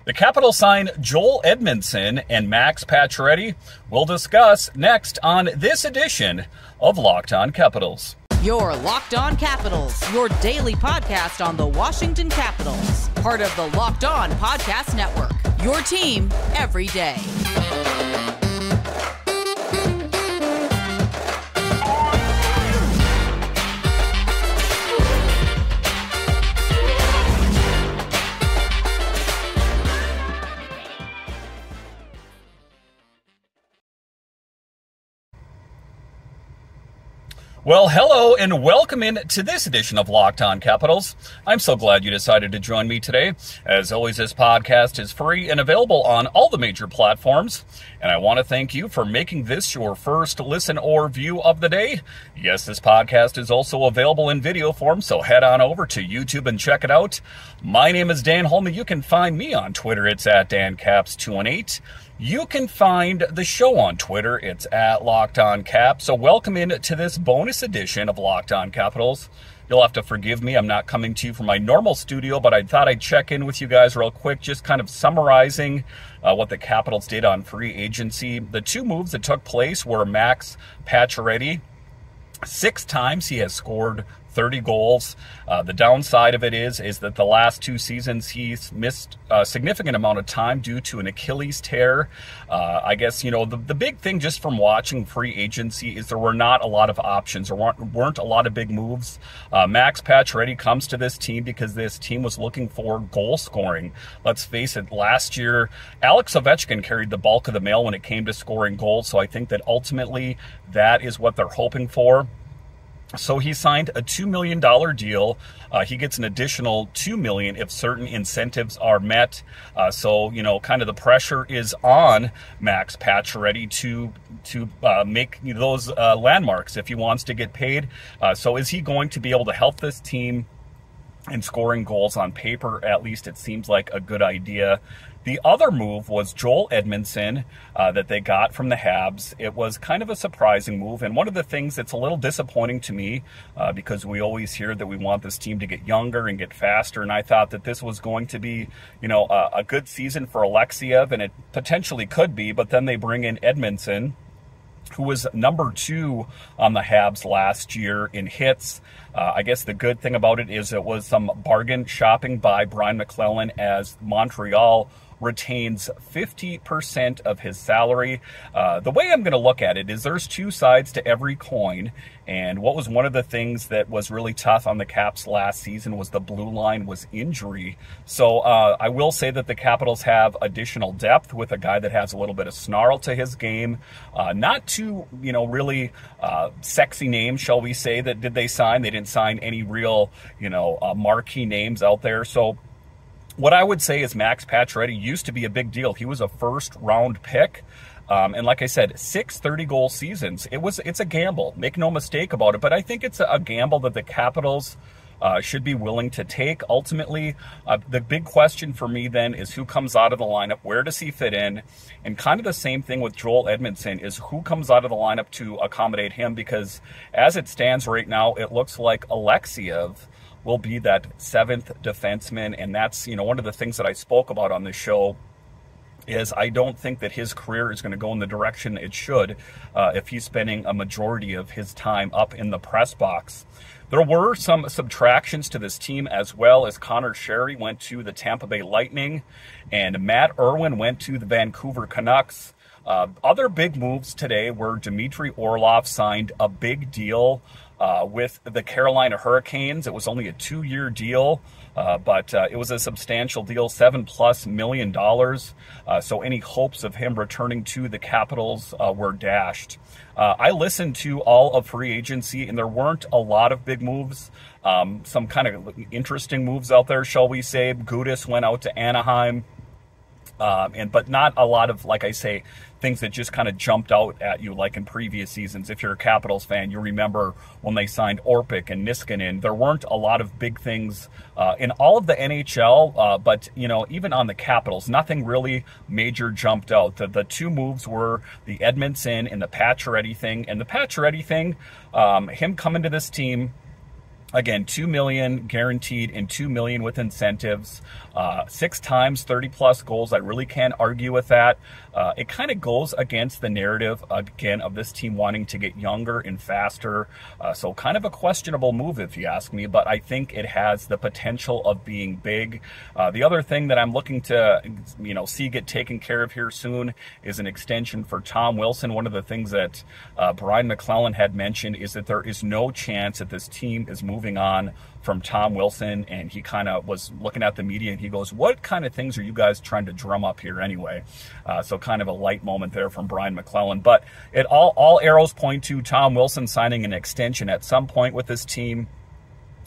The Capitals sign Joel Edmundson and Max Pacioretty. We'll discuss next on this edition of Locked On Capitals. Your Locked On Capitals, your daily podcast on the Washington Capitals. Part of the Locked On Podcast Network, your team every day. Well, hello and welcome in to this edition of Locked On Capitals. I'm so glad you decided to join me today. As always, this podcast is free and available on all the major platforms. And I want to thank you for making this your first listen or view of the day. Yes, this podcast is also available in video form, so head on over to YouTube and check it out. My name is Dan Holme. You can find me on Twitter. It's at DanCaps218. You can find the show on Twitter. It's at Locked On Cap. So welcome in to this bonus edition of Locked On Capitals. You'll have to forgive me. I'm not coming to you from my normal studio, but I thought I'd check in with you guys real quick, just kind of summarizing what the Capitals did on free agency. The two moves that took place were Max Pacioretty. 6 times he has scored 30 goals. The downside of it is that the last 2 seasons he's missed a significant amount of time due to an Achilles tear. I guess, you know, the big thing just from watching free agency is there were not a lot of options. There weren't a lot of big moves. Max Pacioretty comes to this team because this team was looking for goal scoring. Let's face it, last year, Alex Ovechkin carried the bulk of the mail when it came to scoring goals, so I think that ultimately that is what they're hoping for. So he signed a $2 million deal. He gets an additional $2 million if certain incentives are met. So, you know, kind of the pressure is on Max Pacioretty to make those landmarks if he wants to get paid. So is he going to be able to help this team in scoring goals? On paper? At least it seems like a good idea. The other move was Joel Edmundson that they got from the Habs. It was kind of a surprising move, and one of the things that's a little disappointing to me because we always hear that we want this team to get younger and get faster, and I thought that this was going to be, you know, a good season for Alexiev, and it potentially could be, but then they bring in Edmundson, who was number 2 on the Habs last year in hits. I guess the good thing about it is it was some bargain shopping by Brian McClellan, as Montreal retains 50% of his salary. The way I'm going to look at it is there's 2 sides to every coin, and what was one of the things that was really tough on the Caps last season was the blue line was injury. So I will say that the Capitals have additional depth with a guy that has a little bit of snarl to his game. Not too, you know, really sexy names, shall we say, that did they sign. They didn't sign any real, you know, marquee names out there. So what I would say is Max Pacioretty used to be a big deal. He was a first-round pick. And like I said, 6 30-goal seasons. It's a gamble. Make no mistake about it. But I think it's a gamble that the Capitals should be willing to take. Ultimately, the big question for me then is who comes out of the lineup, where does he fit in, and kind of the same thing with Joel Edmundson is who comes out of the lineup to accommodate him, because as it stands right now, it looks like Alexiev will be that 7th defenseman, and that's, you know, one of the things that I spoke about on this show is I don't think that his career is going to go in the direction it should if he's spending a majority of his time up in the press box. There were some subtractions to this team as well, as Connor Sherry went to the Tampa Bay Lightning and Matt Irwin went to the Vancouver Canucks. Other big moves today were Dmitry Orlov signed a big deal with the Carolina Hurricanes. It was only a 2-year deal, but it was a substantial deal, $7+ million. So any hopes of him returning to the Capitals were dashed. I listened to all of free agency, and there weren't a lot of big moves. Some kind of interesting moves out there, shall we say. Gudas went out to Anaheim. But not a lot of, like I say, things that just kind of jumped out at you like in previous seasons. If you're a Capitals fan, you remember when they signed Orpik and Niskanen. There weren't a lot of big things in all of the NHL, but, you know, even on the Capitals, nothing really major jumped out. The 2 moves were the Edmundson and the Pacioretty thing. And the Pacioretty thing, him coming to this team, Again, $2 million guaranteed and $2 million with incentives. 6 times 30-plus goals. I really can't argue with that. It kind of goes against the narrative, again, of this team wanting to get younger and faster. So kind of a questionable move, if you ask me, but I think it has the potential of being big. The other thing that I'm looking to, see get taken care of here soon is an extension for Tom Wilson. One of the things that Brian McClellan had mentioned is that there is no chance that this team is moving on from Tom Wilson, and he kind of was looking at the media and he goes, what kind of things are you guys trying to drum up here anyway? So kind of a light moment there from Brian McClellan, but it all arrows point to Tom Wilson signing an extension at some point with this team.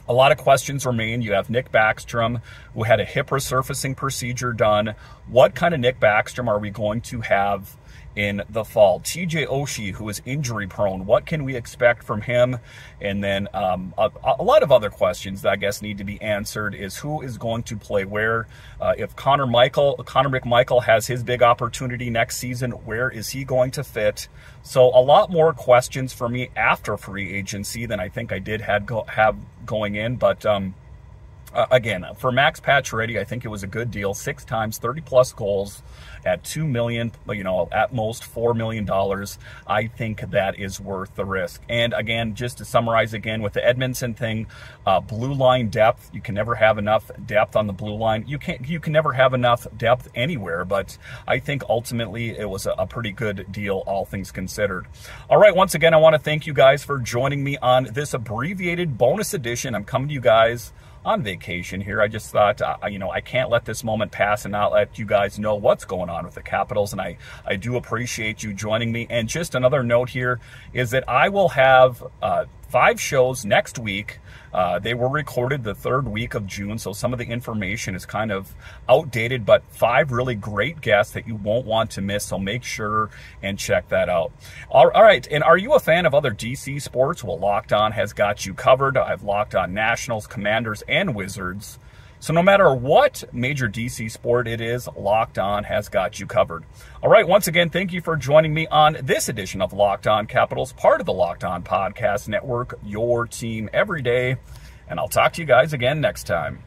A lot of questions remain. You have Nick Backstrom, who had a hip resurfacing procedure done. What kind of Nick Backstrom are we going to have in the fall? TJ Oshie, who is injury prone, what can we expect from him? And then a lot of other questions that I guess need to be answered is who is going to play where. If Connor McMichael has his big opportunity next season, where is he going to fit? So a lot more questions for me after free agency than I think I did have going in, but again, for Max Pacioretty, I think it was a good deal. 6 times 30-plus goals at $2 million, at most $4 million. I think that is worth the risk. And again, just to summarize again with the Edmundson thing, blue line depth, you can never have enough depth on the blue line. You can never have enough depth anywhere, but I think ultimately it was a pretty good deal, all things considered. All right, once again, I want to thank you guys for joining me on this abbreviated bonus edition. I'm coming to you guys on vacation here. I just thought, I can't let this moment pass and not let you guys know what's going on with the Capitals, and I do appreciate you joining me. And just another note here is that I will have 5 shows next week. They were recorded the 3rd week of June, so some of the information is kind of outdated, but 5 really great guests that you won't want to miss, so make sure and check that out. All right, and are you a fan of other DC sports? Well, Locked On has got you covered. I've Locked On Nationals, Commanders, and Wizards. So no matter what major DC sport it is, Locked On has got you covered. All right, once again, thank you for joining me on this edition of Locked On Capitals, part of the Locked On Podcast Network, your team every day. And I'll talk to you guys again next time.